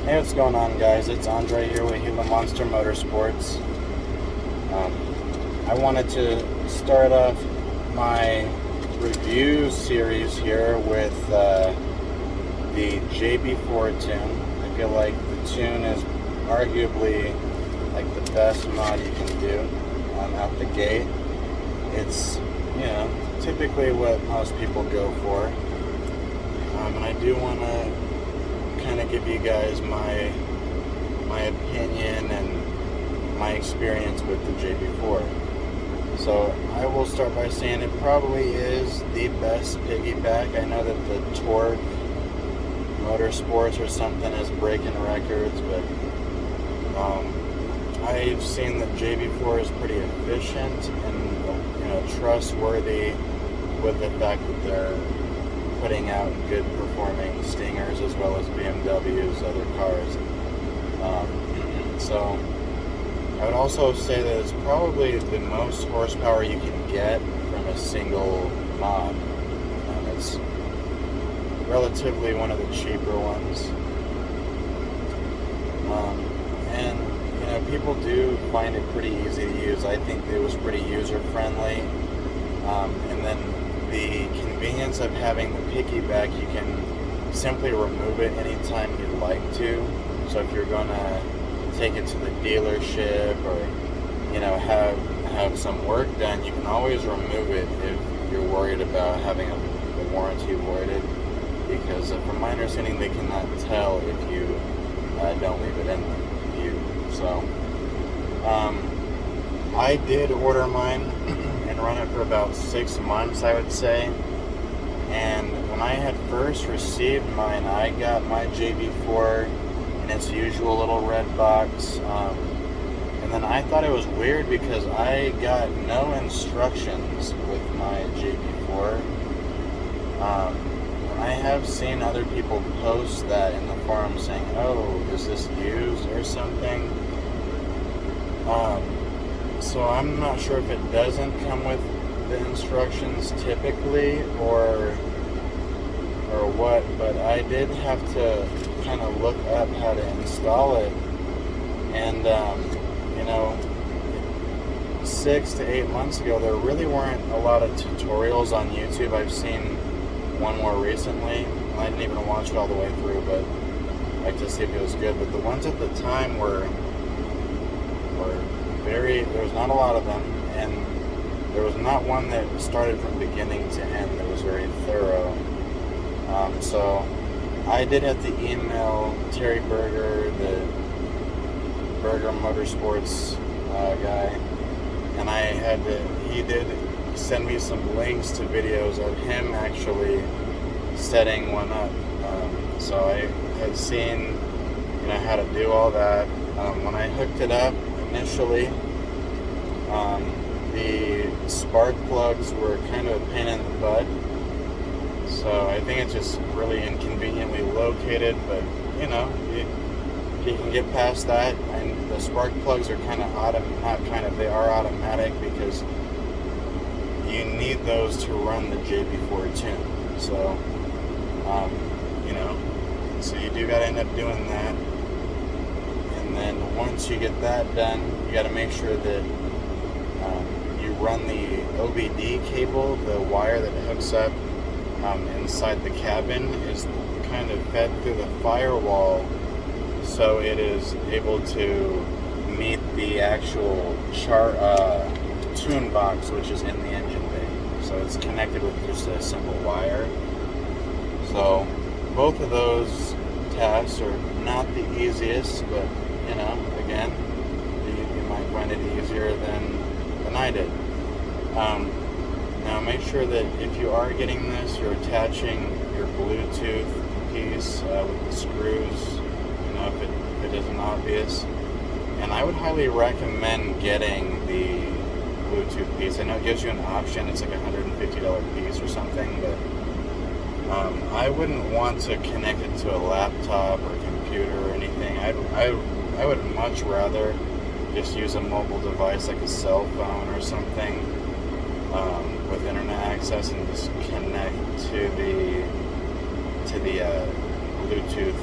Hey, what's going on, guys? It's Andre here with Gila Monster Motorsports. I wanted to start off my review series here with the JB4 tune. I feel like the tune is arguably like the best mod you can do out the gate. It's, typically what most people go for. And I do want to kind of give you guys my opinion and my experience with the JB4. So I will start by saying it probably is the best piggyback. I know that the Torque Motorsports or something is breaking records, but I've seen that JB4 is pretty efficient and trustworthy with the fact that they're putting out good performing Stingers as well as BMWs, other cars. So I would also say that it's probably the most horsepower you can get from a single mod. It's relatively one of the cheaper ones. And people do find it pretty easy to use. I think it was pretty user friendly. And then the convenience of having the piggyback, you can simply remove it anytime you'd like to. So if you're gonna take it to the dealership or have some work done, you can always remove it if you're worried about having the warranty voided, because from my understanding they cannot tell if you don't leave it in view. So I did order mine and run it for about 6 months, I would say. And when I had first received mine, I got my JB4 in its usual little red box. And then I thought it was weird because I got no instructions with my JB4. I have seen other people post that in the forum saying, oh, is this used or something? So I'm not sure if it doesn't come with the instructions typically or what, but I did have to kind of look up how to install it. And 6 to 8 months ago, there really weren't a lot of tutorials on YouTube. I've seen one more recently. I didn't even watch it all the way through, but I'd like to see if it was good. But the ones at the time were there was not a lot of them, and there was not one that started from beginning to end that was very thorough. So I did have to email Terry Berger, the Berger Motorsports guy, and he did send me some links to videos of him actually setting one up. So I had seen how to do all that. When I hooked it up initially, the spark plugs were kind of a pain in the butt. So I think it's just really inconveniently located, but you can get past that. And the spark plugs are they are automatic because you need those to run the JB4 tune. So so you do got to end up doing that. And then once you get that done, you got to make sure that you run the OBD cable. The wire that hooks up inside the cabin is kind of fed through the firewall, so it is able to meet the actual tune box, which is in the engine bay. So it's connected with just a simple wire. So both of those tasks are not the easiest, but again, you might find it easier than I did. Now make sure that if you are getting this, you're attaching your Bluetooth piece with the screws, if it isn't obvious. And I would highly recommend getting the Bluetooth piece. I know it gives you an option, it's like a $150 piece or something, but I wouldn't want to connect it to a laptop or computer or anything. I would much rather just use a mobile device like a cell phone or something with internet access and just connect to the Bluetooth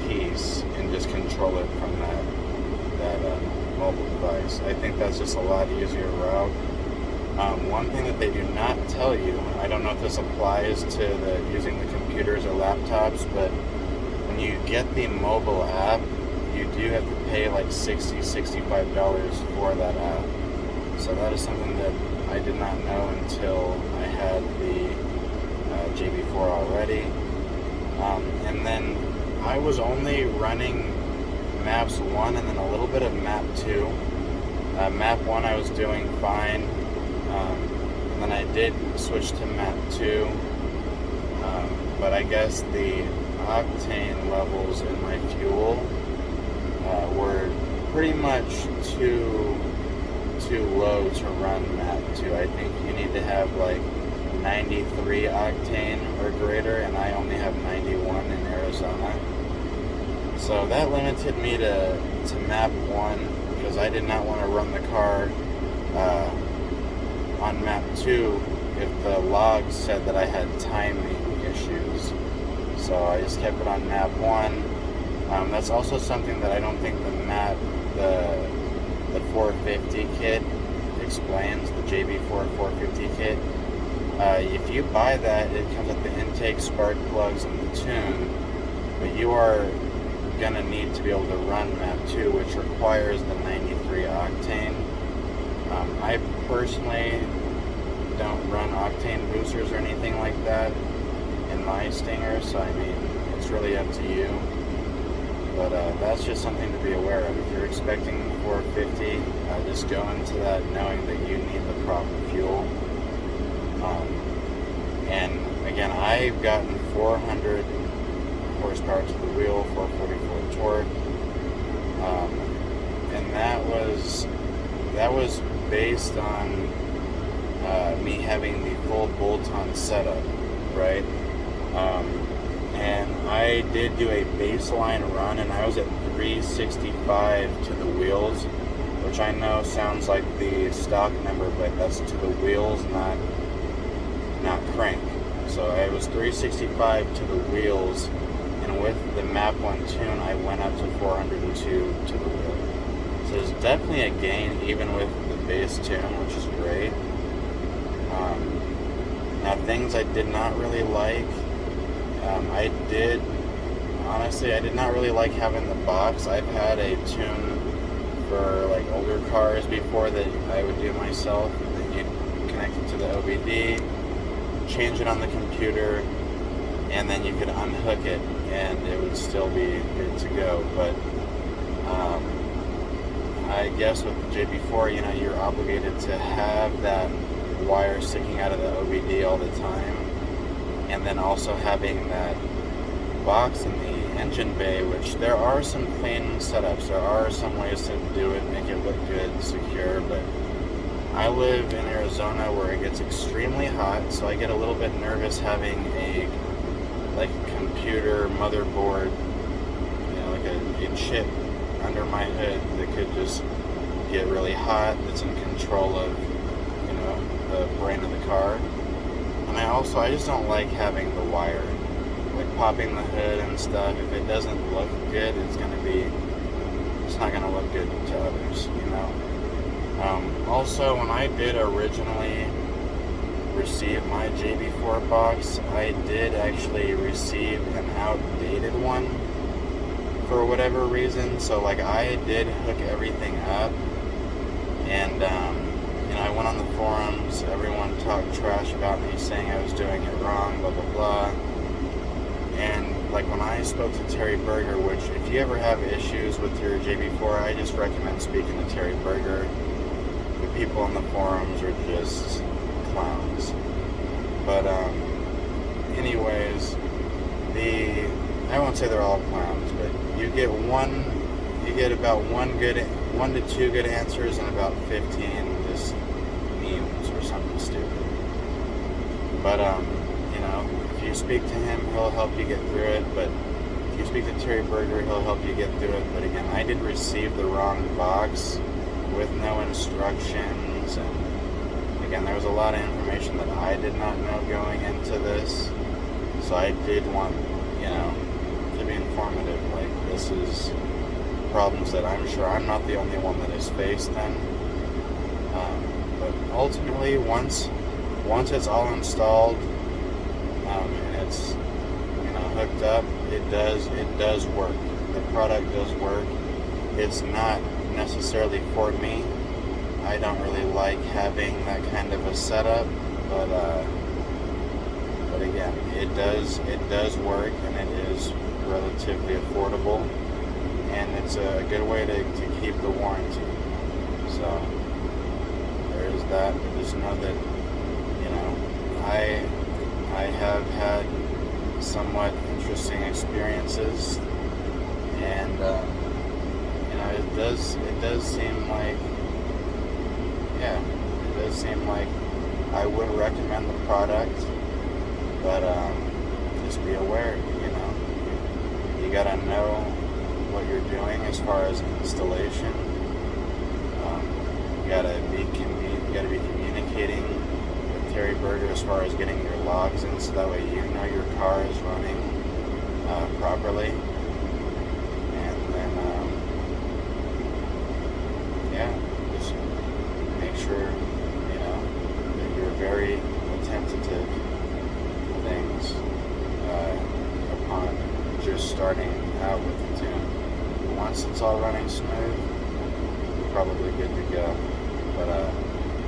piece and just control it from that mobile device. I think that's just a lot easier route. One thing that they do not tell you, I don't know if this applies to using the computers or laptops, but when you get the mobile app, you do have to pay like $60, $65 for that app. So that is something that I did not know until I had the JB4 already. And then I was only running Maps 1 and then a little bit of Map 2. Map 1 I was doing fine, and then I did switch to Map 2, but I guess the octane levels in my fuel were pretty much too low to run Map 2. I think you need to have like 93 octane or greater, and I only have 91 in Arizona. So that limited me to Map 1, because I did not want to run the car on Map 2 if the logs said that I had timing issues. So I just kept it on Map 1. That's also something that I don't think the 450 kit explains, the JB4 450 kit. If you buy that, it comes with the intake, spark plugs, and the tune, but you are going to need to be able to run Map 2, which requires the 93 octane. I personally don't run octane boosters or anything like that in my Stinger, so I mean, it's really up to you. But that's just something to be aware of. If you're expecting 450, just go into that knowing that you need the proper fuel. And again, I've gotten 400 horsepower to the wheel, 444 torque, and that was based on me having the full bolt-on setup, right? And I did do a baseline run, and I was at 365 to the wheels, which I know sounds like the stock number, but that's to the wheels, not crank. So I was 365 to the wheels, and with the Map 1 tune, I went up to 402 to the wheel. So there's definitely a gain even with the base tune, which is great. Now, things I did not really like, I did not really like having the box. I've had a tune for like older cars before that I would do myself, and then you'd connect it to the OBD, change it on the computer, and then you could unhook it and it would still be good to go. But I guess with the JB4, you're obligated to have that wire sticking out of the OBD all the time, and then also having that box in the engine bay, which there are some clean setups. There are some ways to do it, make it look good, secure, but I live in Arizona where it gets extremely hot, so I get a little bit nervous having a computer motherboard, like a chip under my hood that could just get really hot, that's in control of, the brain of the car. And I just don't like having the wire, like popping the hood and stuff. If it doesn't look good, it's not gonna look good to others, Also, when I did originally receive my JB4 box, I did actually receive an outdated one for whatever reason. So I did hook everything up, and I went on the forums, everyone talked trash about me, saying I was doing it wrong, blah blah blah. And when I spoke to Terry Berger, which if you ever have issues with your JB4, I just recommend speaking to Terry Berger. The people on the forums are just clowns. But anyways, I won't say they're all clowns, but you get about 1 to 2 good answers and about 15 just memes or something stupid. But if you speak to him, he'll help you get through it. But if you speak to Terry Berger, he'll help you get through it. But again, I did receive the wrong box with no instructions, and again, there was a lot of information that I did not know going into this, so I did want, to be informative. This is problems that I'm sure I'm not the only one that has faced then. But ultimately, once it's all installed and it's hooked up, it does work. The product does work. It's not necessarily for me. I don't really like having that kind of a setup, but again, it does work, and it is relatively affordable, and it's a good way to keep the warranty. So there is that. But just know that I have had somewhat interesting experiences, and it does seem like I would recommend the product, but just be aware. You gotta know what you're doing as far as installation. You gotta be communicating with Terry Berger as far as getting your logs in, so that way your car is running properly. And then just make sure that you're very attentive to things upon just starting out with the tune. Once it's all running smooth, you're probably good to go. But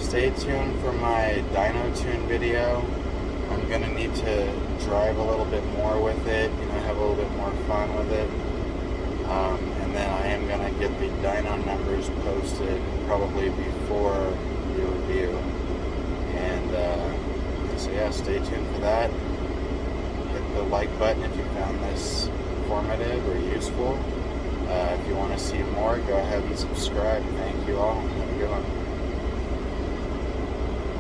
stay tuned for my dyno tune video. I'm going to need to drive a little bit more with it, have a little bit more fun with it. And then I am going to get the dyno numbers posted probably before the review. And so yeah, stay tuned for that. Hit the like button if you found this informative or useful. If you want to see more, go ahead and subscribe. Thank you all. Have a good one.